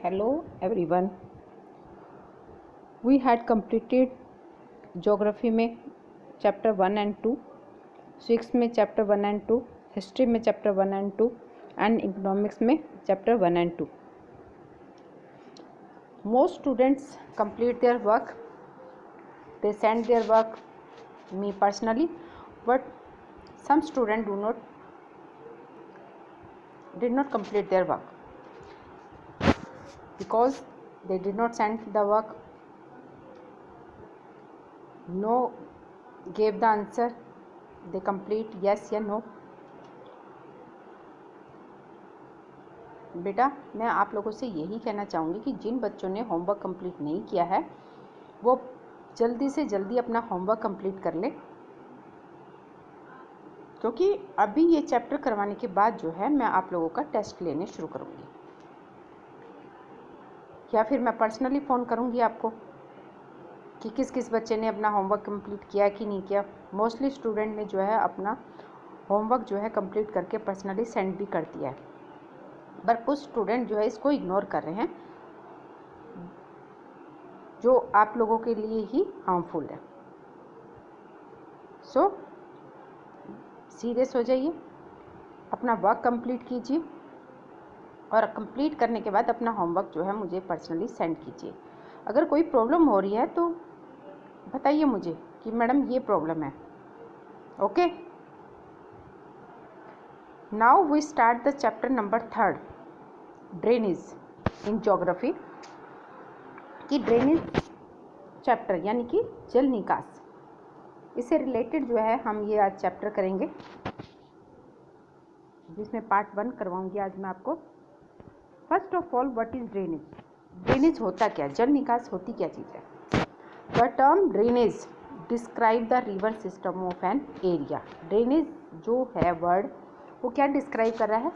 Hello everyone. We had completed geography में chapter 1 and 2, six में chapter 1 and 2, history में chapter 1 and 2 and economics में chapter 1 and 2. Most students complete their work. They send their work me personally, but some students did not complete their work because they did not send the work, no gave the answer, they complete yes या no. बेटा मैं आप लोगों से यही कहना चाहूँगी कि जिन बच्चों ने होमवर्क कंप्लीट नहीं किया है वो जल्दी से जल्दी अपना होमवर्क कंप्लीट कर ले, क्योंकि अभी ये चैप्टर करवाने के बाद जो है मैं आप लोगों का टेस्ट लेने शुरू करूँगी, या फिर मैं पर्सनली फ़ोन करूँगी आपको कि किस किस बच्चे ने अपना होमवर्क कंप्लीट किया कि नहीं किया. मोस्टली स्टूडेंट ने जो है अपना होमवर्क जो है कंप्लीट करके पर्सनली सेंड भी कर दिया है, पर कुछ स्टूडेंट जो है इसको इग्नोर कर रहे हैं जो आप लोगों के लिए ही हार्मफुल है. सो सीरियस हो जाइए, अपना वर्क कंप्लीट कीजिए और कंप्लीट करने के बाद अपना होमवर्क जो है मुझे पर्सनली सेंड कीजिए. अगर कोई प्रॉब्लम हो रही है तो बताइए मुझे कि मैडम ये प्रॉब्लम है. Okay, now we start the chapter number 3, drainage in geography. कि ड्रेनेज चैप्टर यानी कि जल निकास, इससे रिलेटेड जो है हम ये आज चैप्टर करेंगे, जिसमें पार्ट 1 करवाऊंगी आज मैं आपको. First of all, what is drainage? Drainage होता क्या, जल निकास होती क्या चीज़ है? The term drainage describe the river system of an area. Drainage जो है वर्ड वो क्या डिस्क्राइब कर रहा है?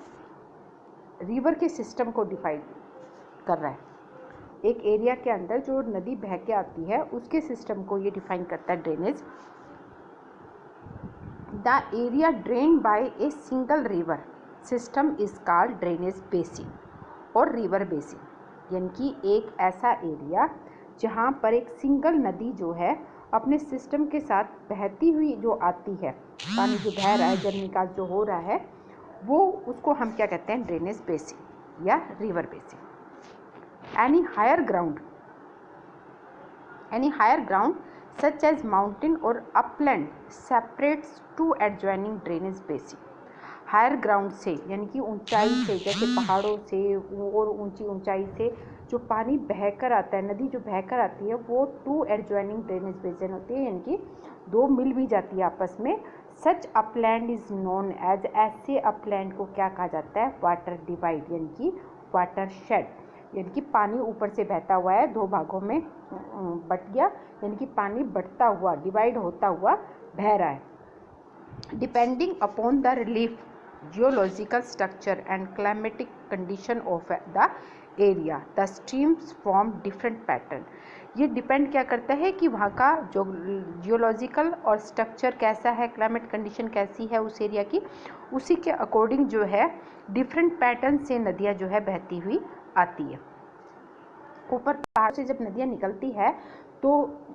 रिवर के सिस्टम को डिफाइन कर रहा है. एक एरिया के अंदर जो नदी बह के आती है उसके सिस्टम को ये डिफाइन करता है drainage. The area drained by a single river system is called drainage basin और रिवर बेसिन. यानी कि एक ऐसा एरिया जहाँ पर एक सिंगल नदी जो है अपने सिस्टम के साथ बहती हुई जो आती है, पानी जो बह रहा है, जल निकास जो हो रहा है, वो उसको हम क्या कहते हैं? ड्रेनेज बेसिन या river basin. Any higher ground such as mountain और upland separates two adjoining drainage basin. Higher ground से यानी कि ऊंचाई से, जैसे पहाड़ों से और ऊंची ऊंचाई से जो पानी बहकर आता है, नदी जो बहकर आती है, वो 2 एडजॉइनिंग ड्रेनेज बेसिन होती है, यानी कि 2 मिल भी जाती है आपस में. सच अपलैंड इज नोन एज, ऐसे अपलैंड को क्या कहा जाता है? वाटर डिवाइड यानी कि वाटर शेड. यानी कि पानी ऊपर से बहता हुआ है, 2 भागों में बट गया, यानी कि पानी बढ़ता हुआ, डिवाइड होता हुआ बह रहा है. Depending upon the relief, geological structure and climatic condition of the area, the streams form different pattern. ये डिपेंड क्या करता है कि वहाँ का जो जियोलॉजिकल और स्ट्रक्चर कैसा है, क्लाइमेट कंडीशन कैसी है उस एरिया की, उसी के अकॉर्डिंग जो है डिफरेंट पैटर्न से नदियाँ जो है बहती हुई आती है. ऊपर पहाड़ से जब नदियाँ निकलती है तो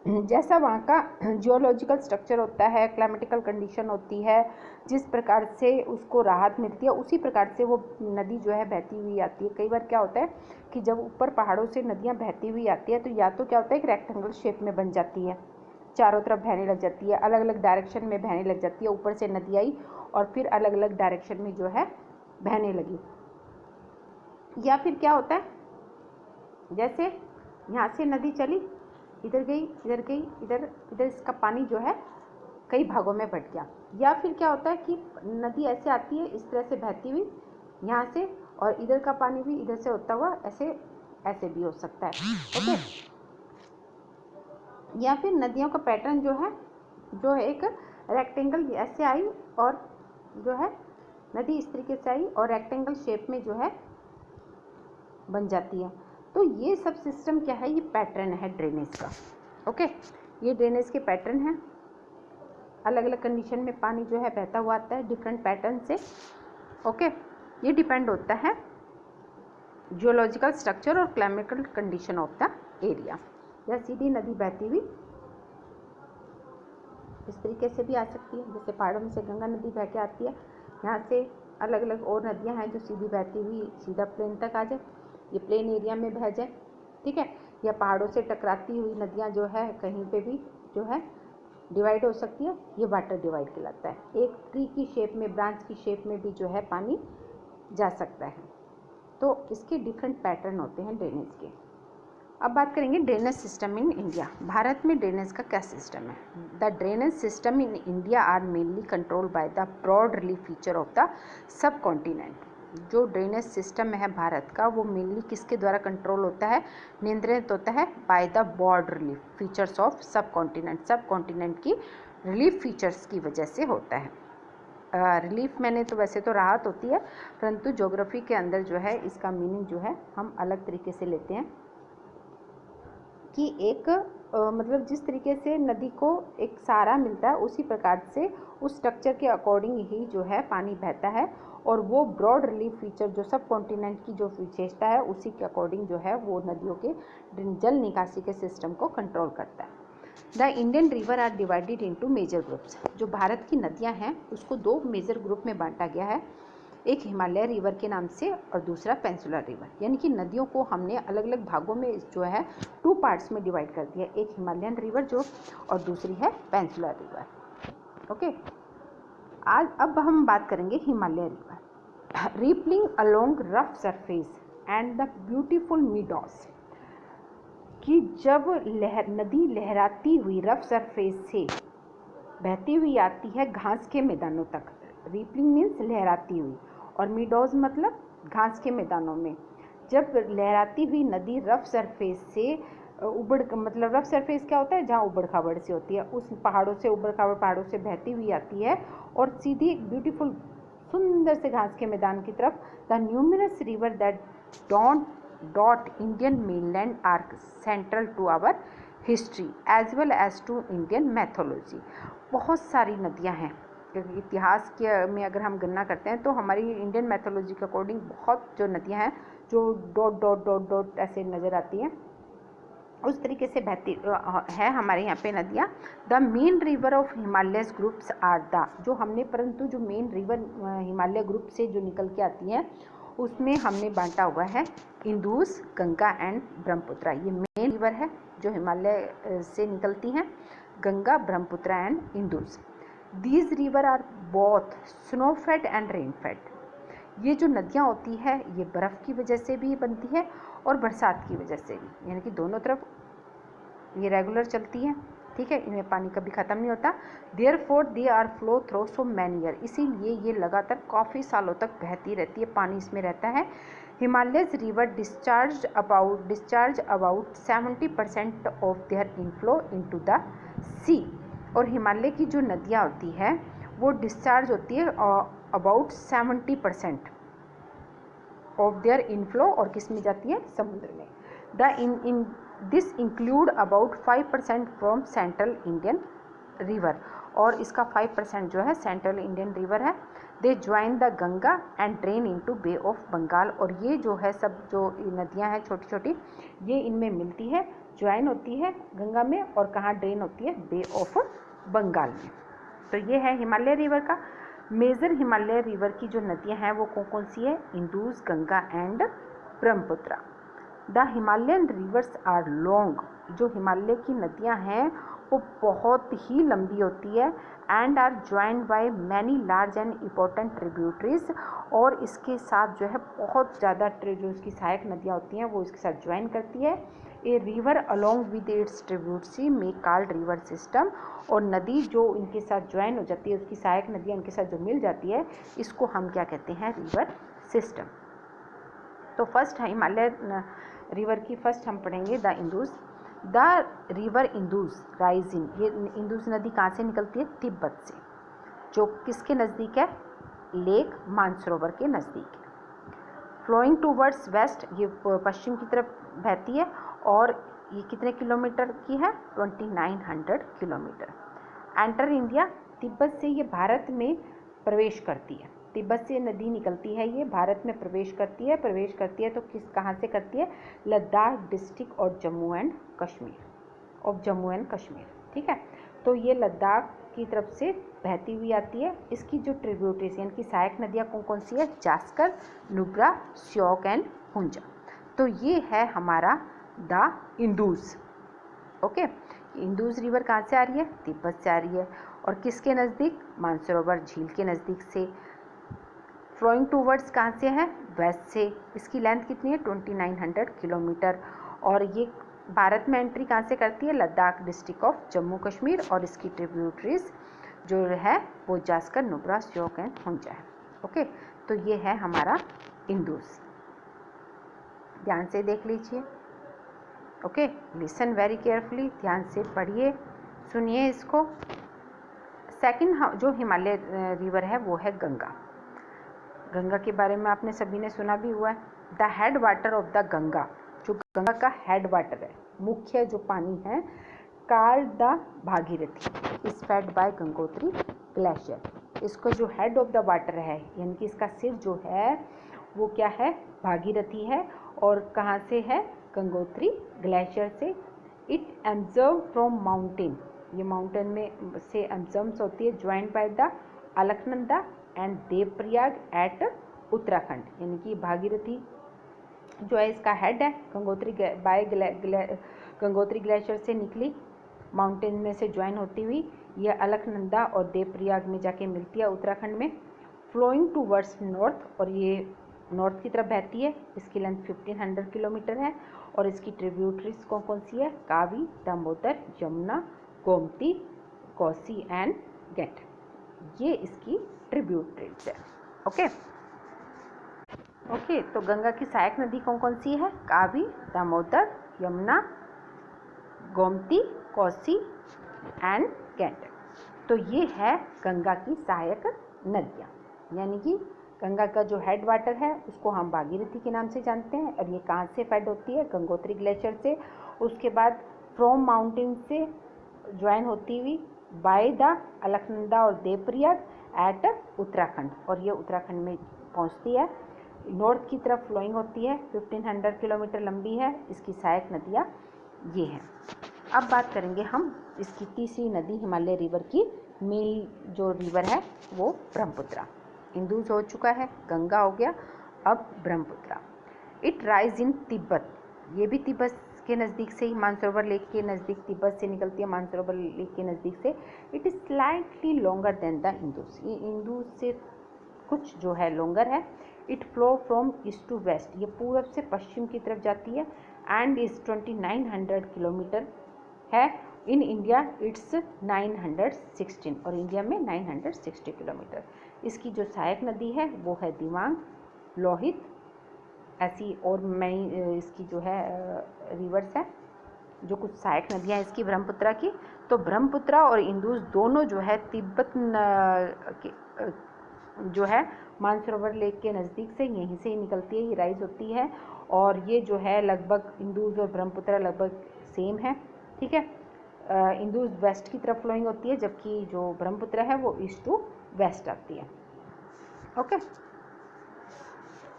जैसा वहाँ का जियोलॉजिकल स्ट्रक्चर होता है, क्लाइमेटिकल कंडीशन होती है, जिस प्रकार से उसको राहत मिलती है, उसी प्रकार से वो नदी जो है बहती हुई आती है. कई बार क्या होता है कि जब ऊपर पहाड़ों से नदियाँ बहती हुई आती है तो या तो क्या होता है, एक रेक्टेंगल शेप में बन जाती है, चारों तरफ बहने लग जाती है, अलग अलग डायरेक्शन में बहने लग जाती है. ऊपर से नदी आई और फिर अलग अलग डायरेक्शन में जो है बहने लगी. या फिर क्या होता है, जैसे यहाँ से नदी चली, इधर गई, इधर गई, इधर इसका पानी जो है कई भागों में बट गया. या फिर क्या होता है कि नदी ऐसे आती है इस तरह से बहती हुई यहाँ से, और इधर का पानी भी इधर से होता हुआ ऐसे भी हो सकता है. ओके. या फिर नदियों का पैटर्न जो है एक रेक्टेंगल ऐसे आई और जो है नदी इस तरीके से आई और रेक्टेंगल शेप में जो है बन जाती है. तो ये सब सिस्टम क्या है? ये पैटर्न है ड्रेनेज का. ओके, ये ड्रेनेज के पैटर्न हैं. अलग अलग कंडीशन में पानी जो है बहता हुआ आता है डिफरेंट पैटर्न से. ओके, ये डिपेंड होता है जियोलॉजिकल स्ट्रक्चर और climatical condition of the area. यह सीधी नदी बहती हुई इस तरीके से भी आ सकती है, जैसे पहाड़ों में से गंगा नदी बह के आती है, यहाँ से अलग अलग और नदियाँ हैं जो सीधी बहती हुई सीधा प्लेन तक आ जाए, ये प्लेन एरिया में बह जाए, ठीक है। या पहाड़ों से टकराती हुई नदियाँ जो है कहीं पे भी जो है डिवाइड हो सकती है, ये वाटर डिवाइड कहलाता है। एक ट्री की शेप में, ब्रांच की शेप में भी जो है पानी जा सकता है। तो इसके डिफरेंट पैटर्न होते हैं ड्रेनेज के। अब बात करेंगे drainage system in India. Bharat में ड्रेनेज का क्या सिस्टम है? The drainage system in India are mainly control by the broad relief feature of the subcontinent. जो ड्रेनेज सिस्टम है भारत का, वो मेनली किसके द्वारा कंट्रोल होता है, नियंत्रित होता है? By the broad relief features of subcontinent. Subcontinent की रिलीफ फीचर्स की वजह से होता है। रिलीफ मैंने तो वैसे तो राहत होती है, परंतु ज्योग्राफी के अंदर जो है इसका मीनिंग जो है हम अलग तरीके से लेते हैं कि एक मतलब जिस तरीके से नदी को एक सहारा मिलता है, उसी प्रकार से उस स्ट्रक्चर के अकॉर्डिंग ही जो है पानी बहता है, और वो ब्रॉड रिलीफ फीचर जो सब कॉन्टिनेंट की जो विशेषता है उसी के अकॉर्डिंग जो है वो नदियों के जल निकासी के सिस्टम को कंट्रोल करता है। The Indian river are divided into major groups. जो भारत की नदियाँ हैं उसको दो मेजर ग्रुप में बांटा गया है, एक हिमालय रिवर के नाम से और दूसरा पेंसुलर रिवर। यानी कि नदियों को हमने अलग अलग भागों में जो है 2 पार्ट्स में डिवाइड कर दिया, एक हिमालयन रिवर जो और दूसरी है पेंसुलर रिवर। ओके, आज अब हम बात करेंगे Himalaya river. Rippling along rough surface and the beautiful meadows, कि जब नदी लहराती हुई रफ सरफेस से बहती हुई आती है घास के मैदानों तक। रिपलिंग मीन्स लहराती हुई, और मीडोज मतलब घास के मैदानों में। जब लहराती हुई नदी रफ सरफेस से मतलब रफ सरफेस क्या होता है, जहाँ उबड़ खाबड़ से होती है, उस पहाड़ों से उबड़ खाबड़ पहाड़ों से बहती हुई आती है और सीधी ब्यूटीफुल सुंदर से घास के मैदान की तरफ। The numerous river that dot Indian mainland are central to our history as well as to Indian mythology. बहुत सारी नदियाँ हैं, इतिहास के में अगर हम गणना करते हैं तो हमारी इंडियन मैथोलॉजी के अकॉर्डिंग बहुत जो नदियाँ हैं जो डॉट डॉट डॉट डॉट ऐसे नज़र आती हैं, उस तरीके से बहती है हमारे यहाँ पे नदियाँ। The main river of Himalayas groups are the, जो हमने परंतु जो मेन रिवर हिमालय ग्रुप से जो निकल के आती हैं उसमें हमने बांटा हुआ है इंदुस, गंगा एंड ब्रह्मपुत्रा। ये मेन रिवर है जो हिमालय से निकलती हैं, Ganga, Brahmaputra and Indus. These river are both snow fed and rain fed. ये जो नदियाँ होती है ये बर्फ़ की वजह से भी बनती है और बरसात की वजह से भी, यानी कि दोनों तरफ ये रेगुलर चलती हैं, ठीक है, इनमें पानी कभी ख़त्म नहीं होता। Therefore they are flow through so many year, इसीलिए ये लगातार काफ़ी सालों तक बहती रहती है, पानी इसमें रहता है। Himalayas river discharge about 70% of their inflow into the sea. और हिमालय की जो नदियाँ होती हैं वो डिस्चार्ज होती है अबाउट 70% ऑफ देयर इनफ्लो, और किस में जाती है, समुद्र में। In this include about 5% from central Indian river, और इसका 5% जो है सेंट्रल इंडियन रिवर है। They join the Ganga and drain into bay of Bengal, और ये जो है सब जो नदियां हैं छोटी छोटी, ये इनमें मिलती है, ज्वाइन होती है गंगा में, और कहाँ ड्रेन होती है, बे ऑफ बंगाल में। तो ये है हिमालय रिवर का। मेजर हिमालय रिवर की जो नदियां हैं वो कौन कौन सी है, Indus, Ganga and Brahmaputra. The Himalayan rivers are long, जो हिमालय की नदियां हैं वो बहुत ही लंबी होती है, and are joined by many large and important tributaries, और इसके साथ जो है बहुत ज़्यादा जो इसकी सहायक नदियाँ होती हैं वो इसके साथ ज्वाइन करती है। A river along with its tributary में कॉल्ड रिवर सिस्टम, और नदी जो इनके साथ ज्वाइन हो जाती है, उसकी सहायक नदियाँ इनके साथ जो मिल जाती है, इसको हम क्या कहते हैं, रिवर सिस्टम। तो फर्स्ट हिमालय रिवर की फर्स्ट हम पढ़ेंगे the Indus. The river Indus rise in, ये इंदुस नदी कहाँ से निकलती है, तिब्बत से, जो किसके नज़दीक है, लेक मानसरोवर के नज़दीक है। फ्लोइंग टूवर्ड्स वेस्ट, ये पश्चिम की तरफ बहती है, और ये कितने किलोमीटर की है, 2900 किलोमीटर। एंटर इंडिया, तिब्बत से ये भारत में प्रवेश करती है, तिब्बत से नदी निकलती है, ये भारत में प्रवेश करती है तो कहाँ से करती है? लद्दाख डिस्ट्रिक्ट और जम्मू एंड कश्मीर, ठीक है। तो ये लद्दाख की तरफ से बहती हुई आती है। इसकी जो ट्रिब्यूटरीज यानी कि सहायक नदियाँ कौन कौन सी है? जास्कर, नुब्रा, श्योक एंड हुंजा। तो ये है हमारा the Indus. Okay, Indus river कहाँ से आ रही है? तिब्बत से आ रही है। और किसके नज़दीक? मानसरोवर झील के नज़दीक से। फ्लोइंग टूवर्ड्स कहाँ से है? वेस्ट से। इसकी लेंथ कितनी है? 2900 किलोमीटर। और ये भारत में एंट्री कहाँ से करती है? Ladakh district of Jammu Kashmir. और इसकी ट्रिब्यूटरीज जो है वो जास्कर, नुब्रा, श्योक एंड हुंजा है। ओके, तो ये है हमारा इंदुस। ध्यान से देख लीजिए। ओके, लिसन वेरी केयरफुली, ध्यान से पढ़िए, सुनिए इसको। सेकंड जो हिमालय रिवर है वो है गंगा। गंगा के बारे में आपने सभी ने सुना भी हुआ है। The head water of the Ganga, जो गंगा का हेड वाटर है, मुख्य जो पानी है, called the Bhagirathi, is fed by Gangotri glacier. इसको जो हेड ऑफ द वाटर है यानी कि इसका सिर जो है वो क्या है? भागीरथी है। और कहाँ से है? गंगोत्री ग्लेशियर से। इट एब्जर्व फ्रॉम माउंटेन, ये माउंटेन में से एब्जर्व्स होती है, joined by the Alaknanda and Devprayag at Uttarakhand. यानी कि भागीरथी जो है इसका हेड है, गंगोत्री ग्लेशियर से निकली माउंटेन में से ज्वाइन होती हुई ये अलकनंदा और देवप्रयाग में जाके मिलती है उत्तराखंड में। फ्लोइंग टूवर्ड्स नॉर्थ, और ये नॉर्थ की तरफ बहती है। इसकी लेंथ 1500 किलोमीटर है। और इसकी ट्रिब्यूटरीज कौन कौन सी है? कावी, दामोदर, यमुना, गोमती, कोसी एंड गेट, ये इसकी ट्रिब्यूटरीज है। ओके, तो गंगा की सहायक नदी कौन कौन सी है? कावी, दामोदर, यमुना, गोमती, कोसी एंड गेट। तो ये है गंगा की सहायक नदियाँ। यानी कि गंगा का जो हेड वाटर है उसको हम भागीरथी के नाम से जानते हैं। और ये कहाँ से फेड होती है? गंगोत्री ग्लेशियर से। उसके बाद फ्रॉम माउंटेन से ज्वाइन होती हुई बाय द अलकनंदा और देवप्रयाग एट उत्तराखंड, और ये उत्तराखंड में पहुंचती है। नॉर्थ की तरफ फ्लोइंग होती है, 1500 किलोमीटर लंबी है। इसकी सहायक नदियाँ ये हैं। अब बात करेंगे हम इसकी तीसरी नदी हिमालय रिवर की। मेन जो रिवर है वो ब्रह्मपुत्रा। इंदुस हो चुका है, गंगा हो गया, अब Brahmaputra. It rise in Tibet, ये भी तिब्बत के नज़दीक से ही, मानसरोवर लेक के नज़दीक तिब्बत से निकलती है, मानसरोवर लेक के नज़दीक से। It is slightly longer than the Indus, ये इंदुस से कुछ जो है लॉन्गर है। It flow from east to west, ये पूर्व से पश्चिम की तरफ जाती है। एंड इज़ 2900 किलोमीटर है। इन इंडिया इट्स 916, और इंडिया में 960 किलोमीटर। इसकी जो सहायक नदी है वो है दिबांग, लोहित, ऐसी और मई इसकी जो है रिवर्स है, जो कुछ सहायक नदियाँ इसकी ब्रह्मपुत्रा की। तो ब्रह्मपुत्रा और इंदुस दोनों जो है तिब्बत जो है मानसरोवर लेक के नज़दीक से, यहीं से ही निकलती है, ये राइज होती है। और ये जो है लगभग इंदुस और ब्रह्मपुत्रा लगभग सेम है, ठीक है। इंदुस वेस्ट की तरफ फ्लोइंग होती है, जबकि जो ब्रह्मपुत्रा है वो ईस्ट टू वेस्ट आती है। ओके,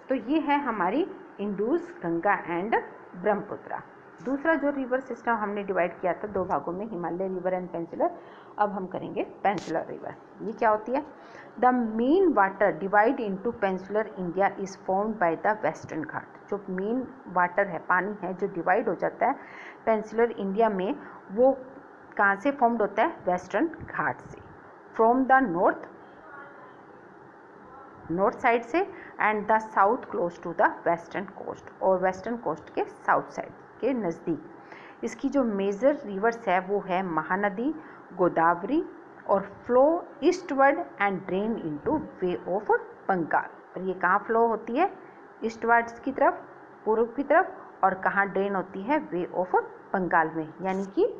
तो ये है हमारी इंदुस, गंगा एंड ब्रह्मपुत्रा। दूसरा जो रिवर सिस्टम हमने डिवाइड किया था दो भागों में, हिमालय रिवर एंड पेंसुलर, अब हम करेंगे पेंसुलर रिवर। ये क्या होती है? The main water divide into peninsular India is formed by the western Ghat. जो मेन वाटर है, पानी है जो डिवाइड हो जाता है पेंसुलर इंडिया में, वो कहाँ से फॉर्म्ड होता है? वेस्टर्न घाट से। फ्रॉम द नॉर्थ साइड से and the south close to the western coast, और वेस्टर्न कोस्ट के साउथ साइड के नज़दीक। इसकी जो मेजर रिवर्स है वो है महानदी, गोदावरी, और flow eastward and drain into bay of Bengal. और ये कहाँ फ्लो होती है? ईस्टवर्ड्स की तरफ, पूर्व की तरफ, और कहाँ ड्रेन होती है? वे ऑफ बंगाल में। यानी कि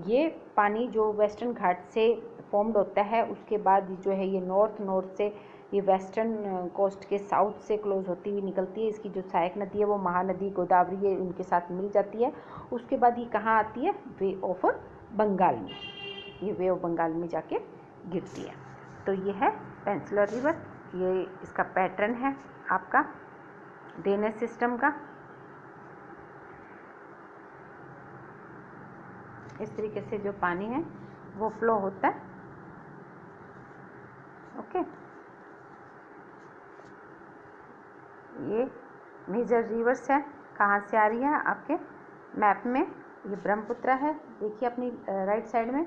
ये पानी जो वेस्टर्न घाट से फॉर्म्ड होता है, उसके बाद जो है ये नॉर्थ से ये वेस्टर्न कोस्ट के साउथ से क्लोज होती हुई निकलती है। इसकी जो सहायक नदी है वो महानदी, गोदावरी, ये उनके साथ मिल जाती है। उसके बाद ये कहाँ आती है? वे ऑफ बंगाल में, ये वे ऑफ बंगाल में जाके गिरती है। तो ये है पेंसुलर रिवर। ये इसका पैटर्न है आपका ड्रेनेज सिस्टम का। इस तरीके से जो पानी है वो फ्लो होता है। ओके, ये मेजर रिवर्स है, कहाँ से आ रही है आपके मैप में, ये ब्रह्मपुत्र है, देखिए अपनी राइट साइड में।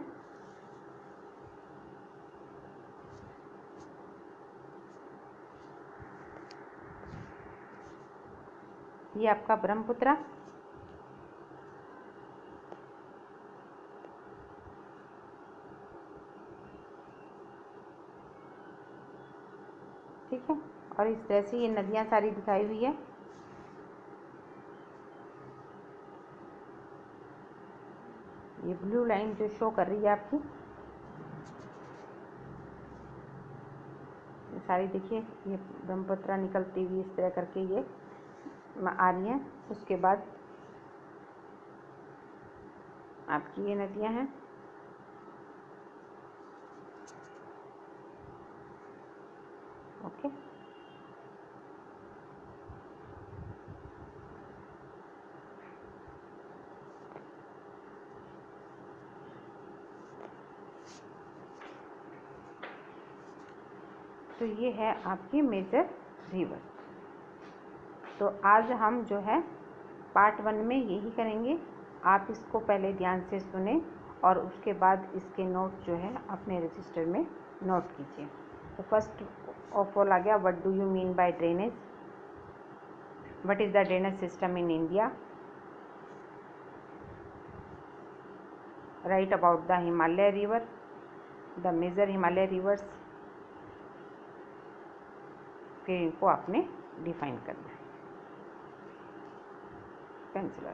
ये आपका ब्रह्मपुत्र, ठीक है। और इस तरह से ये नदियाँ सारी दिखाई हुई है। ये ब्लू लाइन जो शो कर रही है आपकी, ये सारी देखिए, ये ब्रह्मपुत्र निकलती हुई इस तरह करके ये आ रही है। उसके बाद आपकी ये नदियाँ हैं। ओके, तो ये है आपकी मेजर रिवर। तो आज हम जो है पार्ट 1 में यही करेंगे। आप इसको पहले ध्यान से सुने और उसके बाद इसके नोट जो है अपने रजिस्टर में नोट कीजिए। तो फर्स्ट ऑफ ऑल आ गया, what do you mean by drainage, what is the drainage system in India, right about the Himalaya river, the major Himalaya rivers. फिर इनको आपने डिफाइन करना है। पेंसिल